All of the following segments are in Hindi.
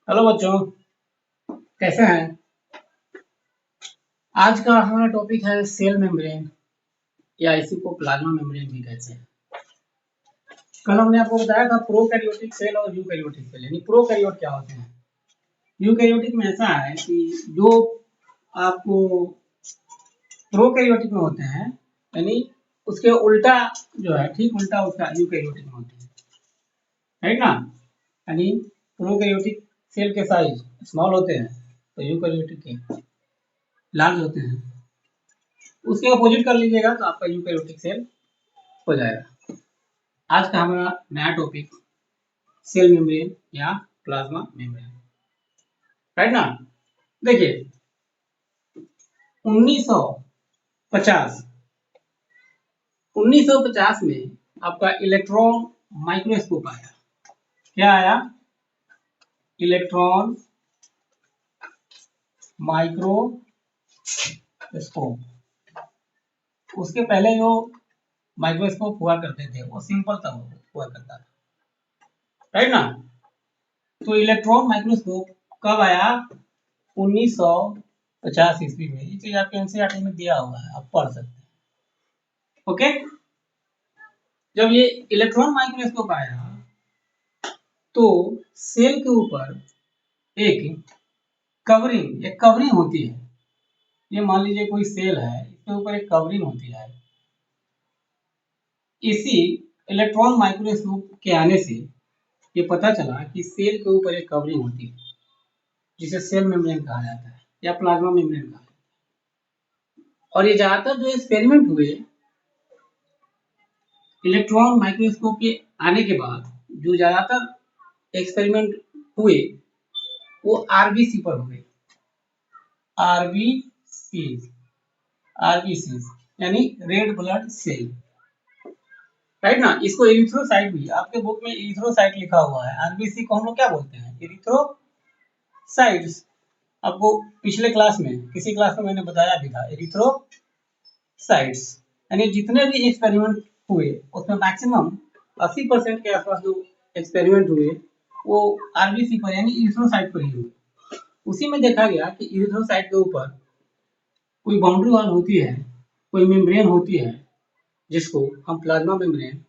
हेलो बच्चों, कैसे हैं। आज का हमारा टॉपिक है सेल मेम्ब्रेन या इसी को प्लाज्मा मेम्ब्रेन भी कहते हैं। कल हमने आपको बताया था प्रोकैरियोटिक सेल और यूकैरियोटिक सेल। यानी प्रोकैरियोट क्या होते हैं। यूकैरियोटिक में ऐसा है कि जो आपको प्रोकैरियोटिक में होते हैं, यानी उसके उल्टा जो है, ठीक उल्टा उसका यूकैरियोटिक में होते हैं, राइट ना। यानी प्रोकैरियोटिक सेल के साइज स्मॉल होते हैं तो यूकैरियोटिक के लार्ज होते हैं। उसके अपोजिट कर लीजिएगा तो आपका यूकैरियोटिक सेल हो जाएगा। आज का हमारा नया टॉपिक सेल मेम्ब्रेन या प्लाज्मा मेम्ब्रेन, राइट ना। देखिए 1950 में आपका इलेक्ट्रॉन माइक्रोस्कोप आया। क्या आया? Electron microscope. उसके पहले जो माइक्रोस्कोप हुआ करते थे वो सिंपल सा हुआ करता था, राइट ना। तो इलेक्ट्रॉन माइक्रोस्कोप कब आया? 1950 ईस्वी में। ये चीज आपके एनसीईआरटी में दिया हुआ है, आप पढ़ सकते हैं। ओके, जब ये इलेक्ट्रॉन माइक्रोस्कोप आया तो सेल के ऊपर एक कवरिंग होती है। ये मान लीजिए कोई सेल है, इसके ऊपर एक कवरिंग होती है। इसी इलेक्ट्रॉन माइक्रोस्कोप के आने से ये पता चला कि सेल के ऊपर एक कवरिंग होती है जिसे सेल मेम्ब्रेन कहा जाता है या प्लाज्मा मेम्ब्रेन कहा जाता है। और ये ज्यादातर जो एक्सपेरिमेंट हुए इलेक्ट्रॉन माइक्रोस्कोप के आने के बाद, जो ज्यादातर एक्सपेरिमेंट हुए वो आरबीसी पर हुए। आरबीसी यानी रेड ब्लड सेल, राइट ना। इसको एरिथ्रोसाइट भी, आपके बुक में एरिथ्रोसाइट लिखा हुआ है। आरबीसी को हम लोग क्या बोलते हैं? एरिथ्रोसाइट्स। आपको पिछले क्लास में, किसी क्लास में मैंने बताया भी था एरिथ्रोसाइट्स। यानी जितने भी एक्सपेरिमेंट हुए उसमें मैक्सिमम 80% के आसपास जो एक्सपेरिमेंट हुए वो आरबीसी पर यानी इरिथ्रोसाइट पर ही हुए। उसी में देखा गया कि इरिथ्रोसाइट के ऊपर कोई बाउंड्री वॉल होती है, कोई मेम्ब्रेन होती है जिसको हम प्लाज्मा मेम्ब्रेन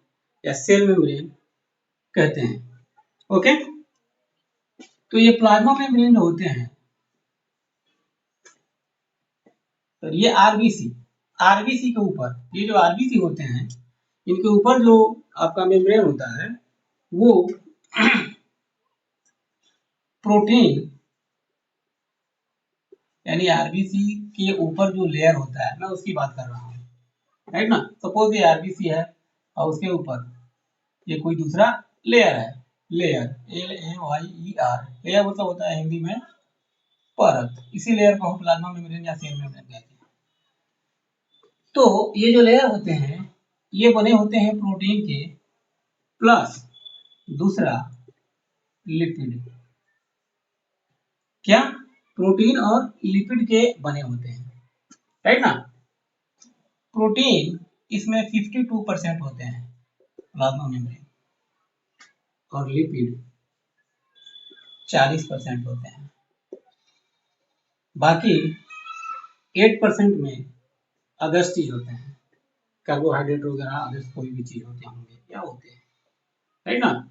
या सेल मेम्ब्रेन कहते हैं। ओके, तो ये प्लाज्मा मेम्ब्रेन जो होते हैं, तो ये आरबीसी के ऊपर, ये जो आरबीसी होते हैं इनके ऊपर जो आपका मेम्ब्रेन होता है वो प्रोटीन, यानी आरबीसी के ऊपर जो लेयर होता है, मैं उसकी बात कर रहा हूँ, राइट ना। सपोज ये आरबीसी है और उसके ऊपर ये कोई दूसरा लेयर है, लेयर LAYER, लेयर मतलब होता है हिंदी में परत। इसी लेयर को हम प्लाज्मा मेम्ब्रेन या सेल मेम्ब्रेन कहते हैं। तो ये जो लेयर होते हैं ये बने होते हैं प्रोटीन के प्लस दूसरा लिपिड। क्या? प्रोटीन और लिपिड के बने होते हैं, राइट ना। प्रोटीन इसमें 52% होते हैं प्लाज्मा मेम्ब्रेन और लिपिड 40% होते हैं। बाकी 8% में अदर्स चीज होते हैं, कार्बोहाइड्रेट वगैरह अदर्स कोई भी चीज होते होंगे, क्या होते हैं, राइट ना।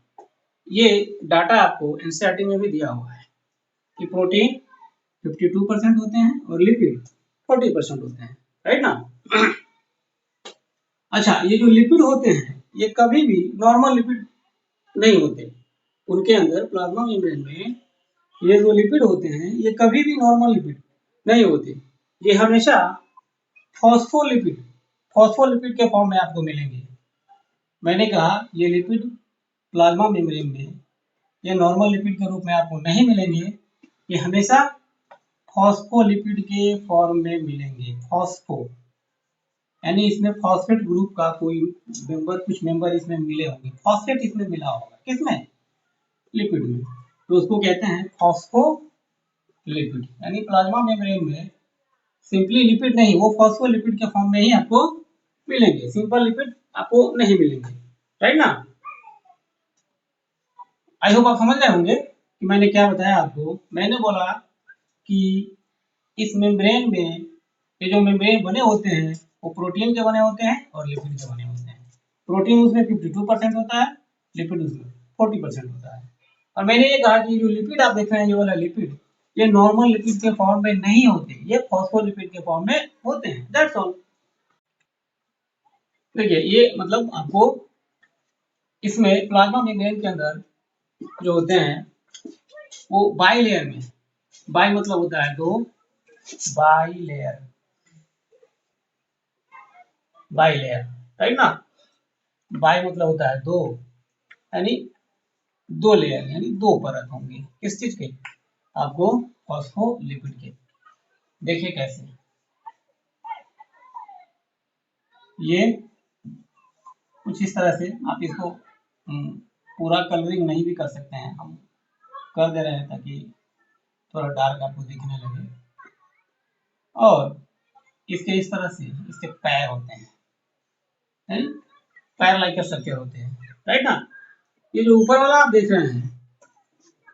ये डाटा आपको एनसीईआरटी में भी दिया हुआ है कि प्रोटीन 52% होते हैं और लिपिड 40% होते हैं, राइट ना। अच्छा, ये जो लिपिड होते हैं ये कभी भी नॉर्मल लिपिड नहीं होते। उनके अंदर प्लाज्मा मेम्ब्रेन में ये जो लिपिड होते हैं ये कभी भी नॉर्मल लिपिड नहीं होते। ये हमेशा फॉस्फोलिपिड के फॉर्म में आपको मिलेंगे। मैंने कहा ये लिपिड प्लाज्मा मेम्ब्रेन में ये नॉर्मल लिपिड के रूप में आपको नहीं मिलेंगे, ये हमेशा फॉस्फोलिपिड के फॉर्म में मिलेंगे। फॉस्फो यानी इसमें फॉस्फेट ग्रुप का कोई मेंबर, कुछ मेंबर इसमें मिले होंगे। फॉस्फेट इसमें मिला होगा, किसमें? लिपिड में। तो उसको कहते हैं फॉस्फोलिपिड। यानी प्लाज्मा मेम्ब्रेन में सिंपली लिपिड नहीं, वो फॉस्फोलिपिड के फॉर्म में ही आपको मिलेंगे। सिंपल लिपिड आपको नहीं मिलेंगे, राइट ना। आई होप आप समझ रहे होंगे। कि मैंने क्या बताया आपको, मैंने बोला कि इस मेम्ब्रेन में ये जो मेम्ब्रेन बने होते हैं वो प्रोटीन के बने होते हैं और लिपिड के बने होते हैं। प्रोटीन उसमें 52% होता है, लिपिड उसमें 40% होता है। और मैंने ये कहा कि जो लिपिड आप देख रहे हैं, ये वाला लिपिड, ये नॉर्मल लिपिड के फॉर्म में नहीं होते, ये फॉस्फोलिपिड के फॉर्म में होते हैं। That's all. देखिए ये मतलब आपको इसमें प्लाज्मा मेम्ब्रेन के अंदर जो होते हैं वो बाई लेयर में, बाई मतलब होता है दो, by layer, by layer, right ना। बाई मतलब होता है दो, यानी दो लेयर, यानी दो परत होंगे। किस चीज के? आपको फॉस्फोलिपिड के। देखिए कैसे, ये कुछ इस तरह से आप इसको पूरा कलरिंग नहीं भी कर सकते हैं, हम कर दे रहे हैं ताकि थोड़ा डार्क आपको दिखने लगे। और इसके इस तरह से इसके पैर होते हैं, पैर लाइक स्ट्रक्चर होते हैं, राइट ना। ये जो ऊपर वाला आप देख रहे हैं,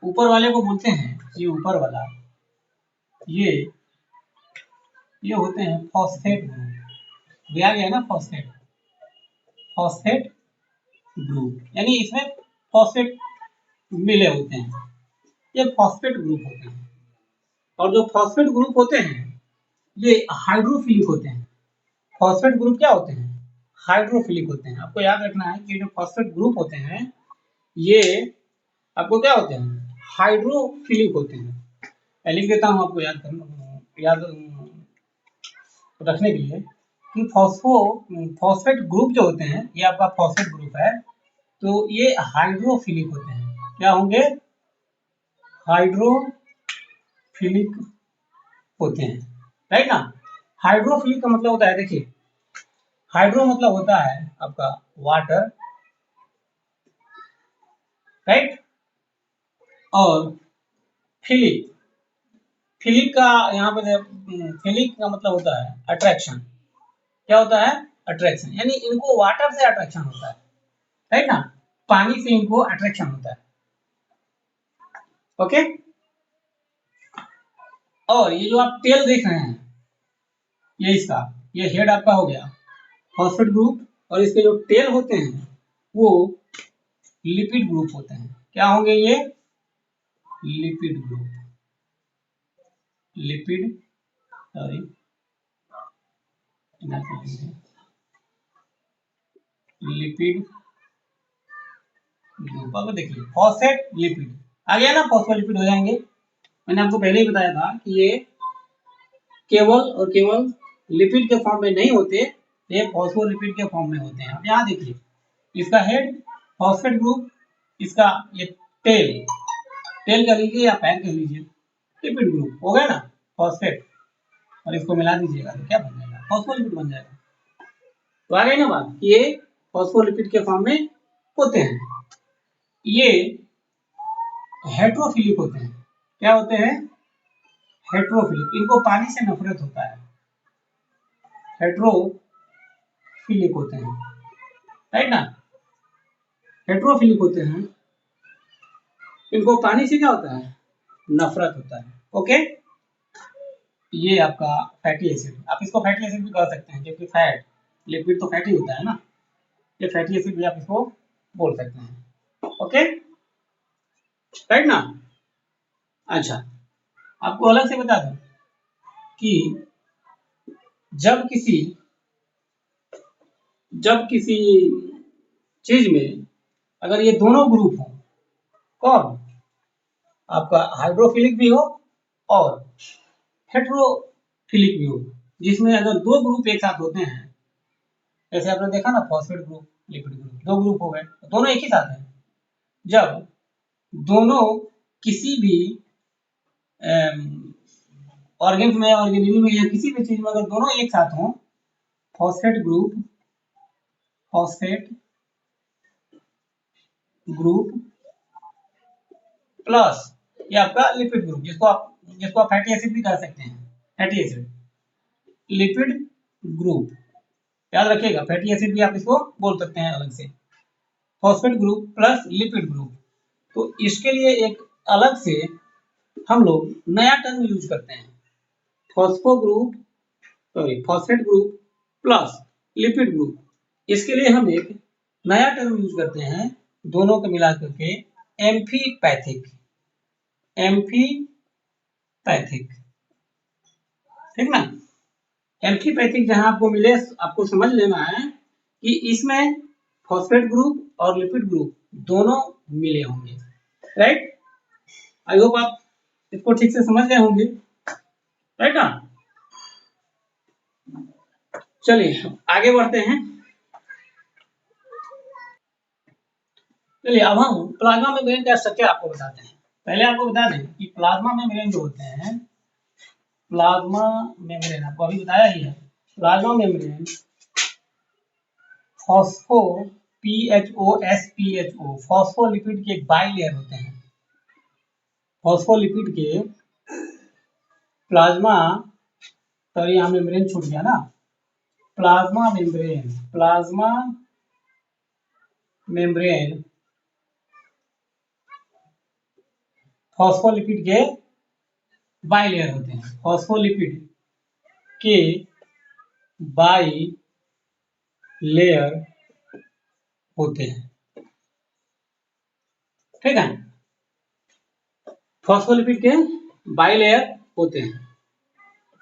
ऊपर वाले को बोलते हैं, ये ऊपर वाला, ये होते हैं फॉस्फेट ग्रुप। दिया गया है ना फॉस्फेट, फॉस्फेट ग्रुप, यानी इसमें फॉस्फेट मिले होते हैं, ये फॉस्फेट ग्रुप होते हैं। और जो फॉस्फेट ग्रुप होते हैं ये हाइड्रोफिलिक होते हैं। फॉस्फेट ग्रुप क्या होते हैं? हाइड्रोफिलिक होते हैं। आपको याद रखना है कि जो फॉस्फेट ग्रुप होते हैं ये आपको क्या होते हैं? हाइड्रोफिलिक होते हैं। मैं लिख देता हूँ आपको याद रखने के लिए कि फॉस्फेट ग्रुप जो होते हैं, ये आपका फॉस्फेट ग्रुप है, तो ये हाइड्रोफिलिक होते हैं। क्या होंगे? हाइड्रोफिलिक होते हैं, राइट ना। हाइड्रोफिलिक का मतलब होता है, देखिए हाइड्रो मतलब होता है आपका वाटर, राइट, और फिलिक, फिलिक का यहाँ पे फिलिक का मतलब होता है अट्रैक्शन। क्या होता है? अट्रैक्शन, यानी इनको वाटर से अट्रैक्शन होता है, राइट ना, पानी से इनको अट्रैक्शन होता है। ओके। और ये जो आप टेल देख रहे हैं, ये इसका, ये हेड आपका हो गया फॉस्फेट ग्रुप, और इसके जो टेल होते हैं वो लिपिड ग्रुप होते हैं। क्या होंगे ये? Lipid group, lipid, sorry lipid group. अब देखिए फॉस्फेट लिपिड आ गया ना, फॉस्फोलिपिड हो जाएंगे। मैंने आपको पहले ही बताया था कि ये केवल और केवल लिपिड के फॉर्म में नहीं होते, ये फॉस्फोलिपिड के फॉर्म में होते हैं। अब यहाँ देखिए इसका हेड फॉस्फेट ग्रुप, इसका ये टेल, टेल कह लीजिए या पैर कह लीजिए, लिपिड ग्रुप हो गया ना फॉस्फेट, और इसको मिला दीजिएगा तो क्या बन जाएगा? फॉस्फोलिपिड बन जाएगा। तो आ गई ना बात कि ये फॉस्फोलिपिड के फॉर्म में होते हैं। ये हेट्रोफिलिक होते हैं। क्या होते हैं? हेट्रोफिलिक, इनको पानी से नफरत होता है, हेट्रोफिलिक होते हैं, राइट ना। हेट्रोफिलिक होते हैं, इनको पानी से क्या होता है? नफरत होता है। ओके। ये आपका फैटी एसिड, आप इसको फैटी एसिड भी कह सकते हैं, क्योंकि फैट, लिपिड तो फैटी होता है ना, ये फैटी एसिड भी आप इसको बोल सकते हैं। ओके, राइट ना। अच्छा, आपको अलग से बता दूं कि जब किसी चीज में अगर ये दोनों ग्रुप हो, कौन? आपका हाइड्रोफिलिक भी हो और हेट्रोफिलिक भी हो, जिसमें अगर दो ग्रुप एक साथ होते हैं, जैसे आपने देखा ना फॉस्फेट ग्रुप, लिपिड ग्रुप, दो ग्रुप हो गए, दोनों एक ही साथ हैं। जब दोनों किसी भी ऑर्गेन्स में, ऑर्गेनिज्म में, या किसी भी चीज में अगर दोनों एक साथ हों, phosphate group, phosphate group plus ये आपका लिपिड ग्रुप, जिसको आप फैटी एसिड भी कह सकते हैं, फैटी एसिड, लिपिड ग्रुप, याद रखिएगा, फैटी एसिड भी आप इसको बोल सकते हैं अलग से, phosphate group plus lipid group. तो इसके लिए एक अलग से हम लोग नया टर्म यूज करते हैं, phosphate group plus lipid group. इसके लिए हम एक नया टर्म यूज करते हैं, दोनों को मिला करके एम्फीपैथिक। एम्फीपैथिक, ठीक ना। एम्फीपैथिक जहां आपको मिले, आपको समझ लेना है कि इसमें फॉस्फेट ग्रुप और लिपिड ग्रुप दोनों मिले होंगे, राइट। आई होप आप इसको ठीक से समझ गए होंगे, राइट ना। चलिए आगे बढ़ते हैं। चलिए अब हम प्लाज्मा मेम्ब्रेन का स्ट्रक्चर आपको बताते हैं। पहले आपको बता दें कि प्लाज्मा मेम्ब्रेन जो होते हैं, प्लाज्मा मेम्ब्रेन आपको अभी बताया ही है, plasma membrane phospho PHOSPHO phospholipid के बाइलेयर होते हैं। फॉस्फोलिपिड के प्लाज्मा, तो यहाँ मेम्ब्रेन छूट गया ना, प्लाज्मा मेम्ब्रेन फॉस्फोलिपिड के बाइलेयर होते हैं। फॉस्फोलिपिड के बाइलेयर होते हैं, ठीक है। फॉस्फोलिपिड के बाइलेयर होते हैं।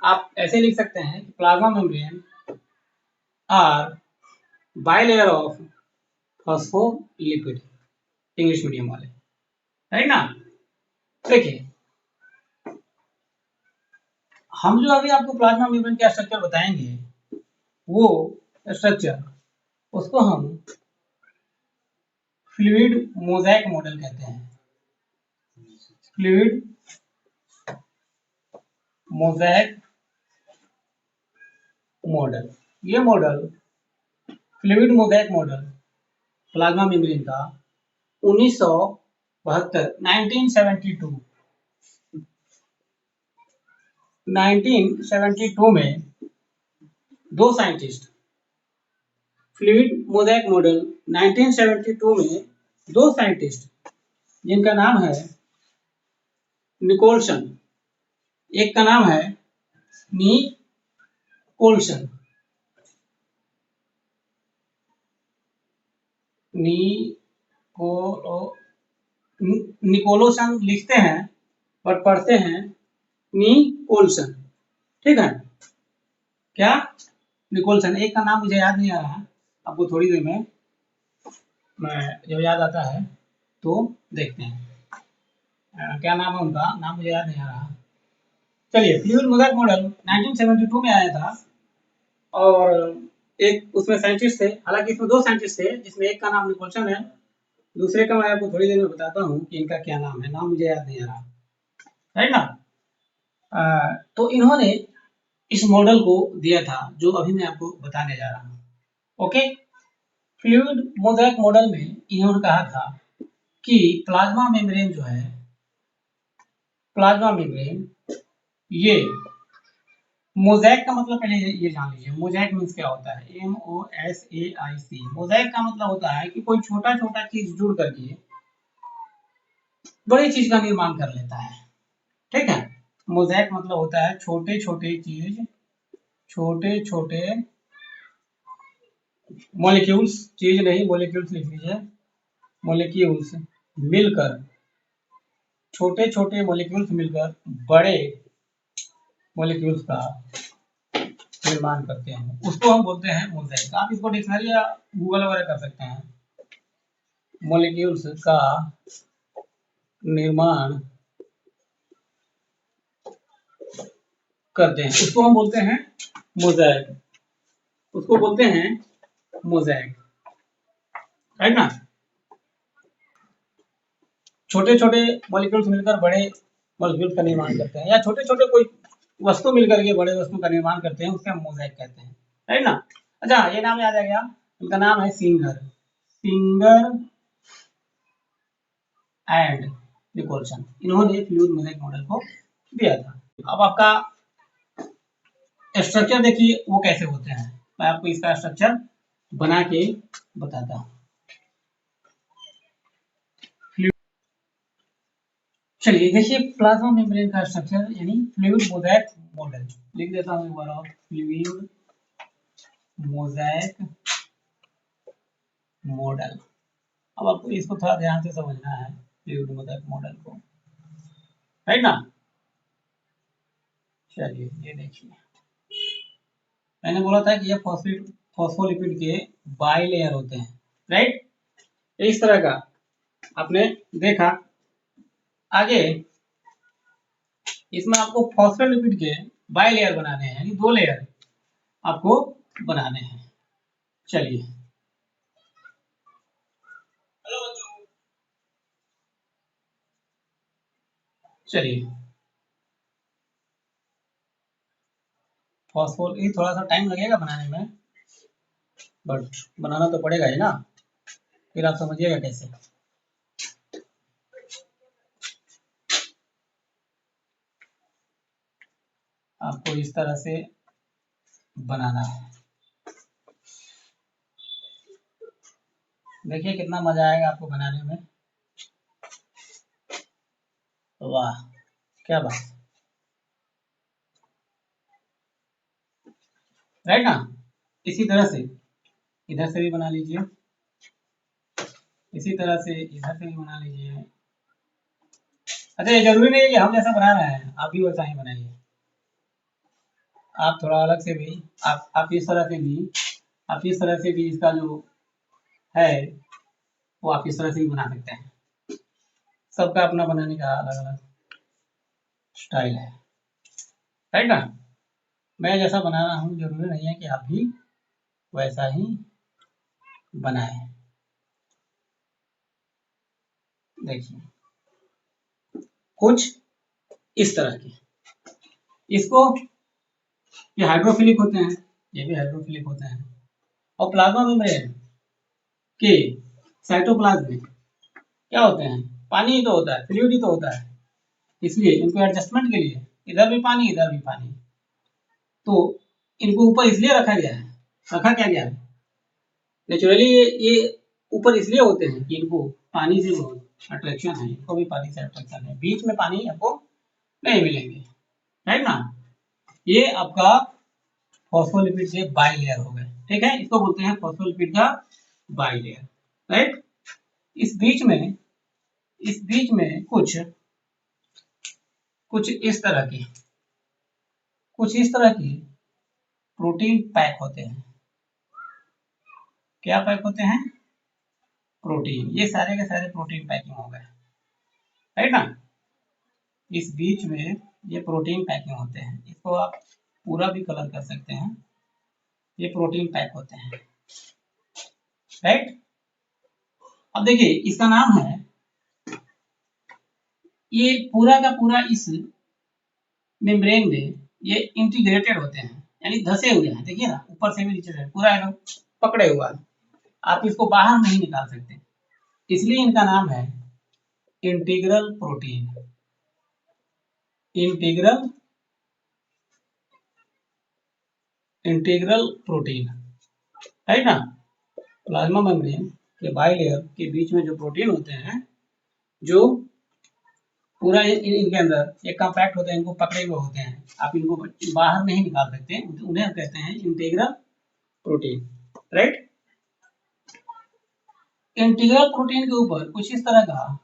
आप ऐसे लिख सकते हैं कि plasma membrane are bilayer of phospholipid, English medium वाले, राइट ना। देखिए हम जो अभी आपको प्लाज्मा मेम्ब्रेन का स्ट्रक्चर बताएंगे, वो स्ट्रक्चर, उसको हम फ्लूइड मोज़ेक मॉडल कहते हैं। फ्लूइड मोज़ेक मॉडल, ये model fluid mosaic model plasma membrane का 1972 में दो साइंटिस्ट, फ्लूइड मोज़ेक मॉडल 1972 में दो साइंटिस्ट जिनका नाम है निकोलसन, एक का नाम है निकोलसन, निकोलसन लिखते हैं बट पढ़ते हैं निकोलसन, ठीक है। क्या निकोलसन, एक का नाम मुझे याद नहीं आ रहा, आपको थोड़ी देर में मैं जब याद आता है तो देखते हैं क्या नाम है उनका, नाम मुझे याद नहीं आ रहा। चलिए फ्लूइड मोज़ेक मॉडल 1972 में आया था और एक उसमें साइंटिस्ट थे, हालांकि इसमें दो साइंटिस्ट थे जिसमें एक का नाम निकोलसन है, दूसरे का मैं आपको थोड़ी देर में बताता हूँ कि इनका क्या नाम है, नाम मुझे याद नहीं आ रहा, राइट ना। तो इन्होंने इस मॉडल को दिया था जो अभी मैं आपको बताने जा रहा हूँ, ओके। फ्लूइड मोज़ेक मॉडल में इन्होंने कहा था कि प्लाज्मा मेम्ब्रेन जो है, प्लाज्मा मेम्ब्रेन, ये मोज़ेक का मतलब पहले ये जान लीजिए, मोज़ेक मीन्स क्या होता है, MOSAIC। मोज़ेक का मतलब होता है कि कोई छोटा छोटा चीज जुड़ करके बड़ी चीज का निर्माण कर लेता है, ठीक है। मोज़ेक मतलब होता है छोटे छोटे चीज, छोटे छोटे मॉलिक्यूल्स, चीज नहीं मॉलिक्यूल्स लिख लीजिए, मॉलिक्यूल्स मिलकर, छोटे छोटे मॉलिक्यूल्स मिलकर बड़े मॉलिक्यूल्स का निर्माण करते हैं, उसको हम बोलते हैं मोज़ेक। आप इसको डिक्शनरी या गूगल वगैरह कर सकते हैं, मॉलिक्यूल्स का निर्माण करते हैं, उसको हम बोलते हैं मोज़ेक, उसको बोलते हैं मोज़ेक, राइट ना। छोटे छोटे मॉलिक्यूल्स मिलकर बड़े मॉलिक्यूल्स का निर्माण करते हैं, या छोटे छोटे कोई वस्तु मिलकर के बड़े वस्तु का निर्माण करते हैं, उसके हम मोज़ेक कहते हैं, राइट ना। अच्छा ये नाम याद आ गया, उनका नाम है सिंगर, सिंगर एंड निकोलसन, इन्होंने फ्लूइड मोज़ेक मॉडल को दिया था। अब आपका स्ट्रक्चर देखिए वो कैसे होते हैं, मैं आपको इसका स्ट्रक्चर बना के बताता हूँ। चलिए देखिए प्लाज्मा मेम्ब्रेन का स्ट्रक्चर यानी फ्लूइड मोज़ेक मॉडल लिख देता हूँ एक बार और, फ्लूइड मोज़ेक मॉडल। अब आपको इसको थोड़ा ध्यान से समझना है फ्लूइड मोज़ेक मॉडल को, राइट ना। चलिए ये देखिए, मैंने बोला था कि ये फॉस्फोलिपिड के बाई लेयर होते हैं, राइट। इस तरह का आपने देखा। आगे इसमें आपको फॉस्फोलिपिड के बाई लेयर बनाने हैं, यानी 2 लेयर आपको बनाने हैं। चलिए चलिए फॉस्फोल ये थोड़ा सा टाइम लगेगा बनाने में, बट बनाना तो पड़ेगा ही ना, फिर आप समझिएगा कैसे। आपको इस तरह से बनाना है, देखिए कितना मजा आएगा आपको बनाने में। वाह क्या बात, राइट ना। इसी तरह से इधर से भी बना लीजिए, इसी तरह से इधर से भी बना लीजिए। अच्छा ये जरूरी नहीं है कि हम जैसा बना रहे हैं आप भी वैसा ही बनाइए, आप थोड़ा अलग से भी आप इस तरह से भी आप इस तरह से भी इसका जो है वो आप इस तरह से भी बना सकते हैं। सबका अपना बनाने का अलग अलग स्टाइल है, राइट ना। मैं जैसा बना रहा हूँ जरूरी नहीं है कि आप भी वैसा ही बनाएं। देखिए कुछ इस तरह की, इसको ये हाइड्रोफिलिक होते हैं, ये भी हाइड्रोफिलिक होते हैं। और प्लाज्मा मेम्ब्रेन के साइटोप्लाज्म में क्या होते हैं, पानी ही तो होता है, फ्लूइड ही तो होता है। इसलिए इनको एडजस्टमेंट के लिए इधर भी पानी इधर भी पानी, तो इनको ऊपर इसलिए रखा गया है, रखा क्या गया है नेचुरली, ये ऊपर इसलिए होते हैं कि इनको पानी से बहुत अट्रैक्शन है, इनको भी पानी से अट्रैक्शन है, बीच में पानी आपको नहीं मिलेंगे, राइट ना। ये आपका फॉस्फोलिपिड के बाई लेयर हो गए, ठीक है, इसको बोलते हैं फॉस्फोलिपिड का बाई लेयर, राइट। इस बीच में कुछ इस तरह की प्रोटीन पैक होते हैं। क्या पैक होते हैं, प्रोटीन, ये सारे के सारे प्रोटीन पैकिंग हो गए, राइट ना। इस बीच में ये प्रोटीन पैकिंग होते हैं, इसको आप पूरा भी कलर कर सकते हैं, ये प्रोटीन पैक होते हैं, राइट। अब देखिए इसका नाम है, ये पूरा का पूरा इस मेम्ब्रेन में ये इंटीग्रेटेड होते हैं, यानी धसे हुए हैं, देखिए ना ऊपर से भी नीचे से पूरा एकदम पकड़े हुआ है, आप इसको बाहर नहीं निकाल सकते, इसलिए इनका नाम है integral protein, integral integral protein, right ना। प्लाज्मा मेम्ब्रेन के बाई लेयर के बीच में जो प्रोटीन होते हैं, जो पूरा इनके अंदर एक कॉम्पैक्ट होते हैं, इनको पकड़े हुए होते हैं, आप इनको बाहर नहीं निकाल सकते, उन्हें कहते हैं integral protein, right. Integral protein के ऊपर कुछ इस तरह का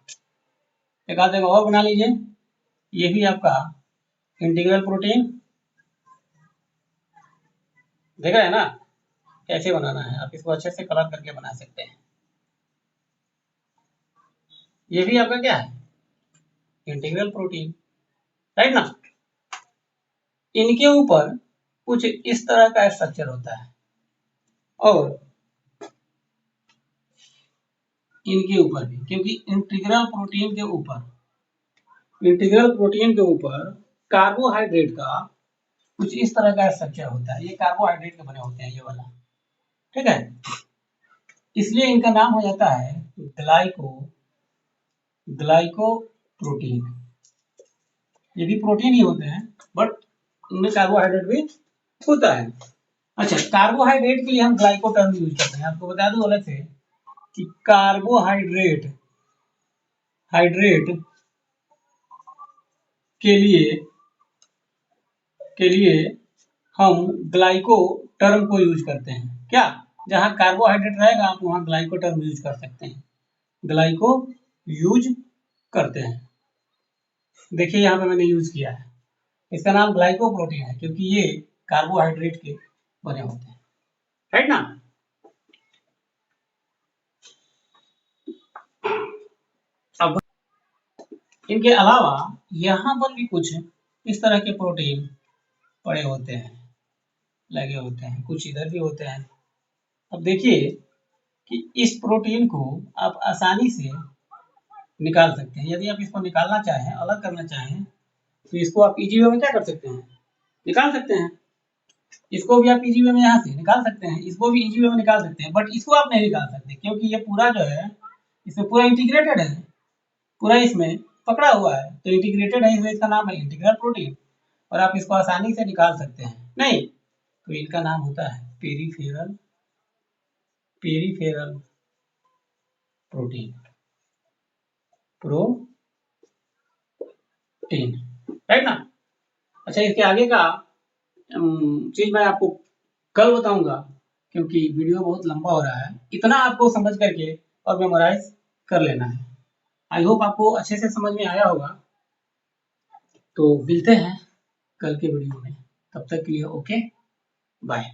एक आध जगह और बना लीजिए, ये भी आपका इंटीग्रल प्रोटीन, देखा है ना कैसे बनाना है, आप इसको अच्छे से कलर करके बना सकते हैं। ये भी आपका क्या है, इंटीग्रल प्रोटीन, राइट ना। इनके ऊपर कुछ इस तरह का स्ट्रक्चर होता है, और इनके ऊपर भी, क्योंकि इंटीग्रल प्रोटीन के ऊपर कार्बोहाइड्रेट का कुछ इस तरह का स्ट्रक्चर होता है, ये कार्बोहाइड्रेट के बने होते हैं ये वाला, ठीक है। इसलिए इनका नाम हो जाता है ग्लाइकोप्रोटीन। ये भी प्रोटीन ही होते हैं, बट इनमें कार्बोहाइड्रेट भी होता है। अच्छा, कार्बोहाइड्रेट के लिए हम ग्लाइको टर्म यूज करते हैं, आपको बता दूं अलग से कि कार्बोहाइड्रेट के लिए हम ग्लाइको टर्म को यूज करते हैं। क्या? जहां कार्बोहाइड्रेट रहेगा आप वहां ग्लाइको टर्म यूज कर सकते हैं, ग्लाइको यूज करते हैं। देखिए यहाँ पे मैंने यूज किया है, इसका नाम ग्लाइकोप्रोटीन है क्योंकि ये कार्बोहाइड्रेट के बने होते हैं, राइट ना। अब इनके अलावा यहाँ पर भी कुछ इस तरह के प्रोटीन पड़े होते हैं, लगे होते हैं, कुछ इधर भी होते हैं। अब देखिए कि इस प्रोटीन को आप आसानी से निकाल सकते हैं। यदि आप इसको निकालना चाहें, अलग करना चाहें, तो इसको आप इजी वे में क्या कर सकते हैं, निकाल सकते हैं। इसको भी आप इजी वे में यहाँ से निकाल सकते हैं, इसको भी इजी वे में निकाल सकते हैं, बट इसको आप नहीं निकाल सकते क्योंकि ये पूरा जो है इसमें पूरा इंटीग्रेटेड है, पूरा इसमें पकड़ा हुआ है, तो इंटीग्रेटेड है इसलिए इसका नाम है इंटीग्रल प्रोटीन। और आप इसको आसानी से निकाल सकते हैं, नहीं तो इनका नाम होता है पेरीफेरल प्रोटीन, राइट ना। अच्छा, इसके आगे का चीज मैं आपको कल बताऊंगा क्योंकि वीडियो बहुत लंबा हो रहा है। इतना आपको समझ करके और मेमोराइज कर लेना है। आई होप आपको अच्छे से समझ में आया होगा। तो मिलते हैं कल के वीडियो में, तब तक के लिए ओके बाय।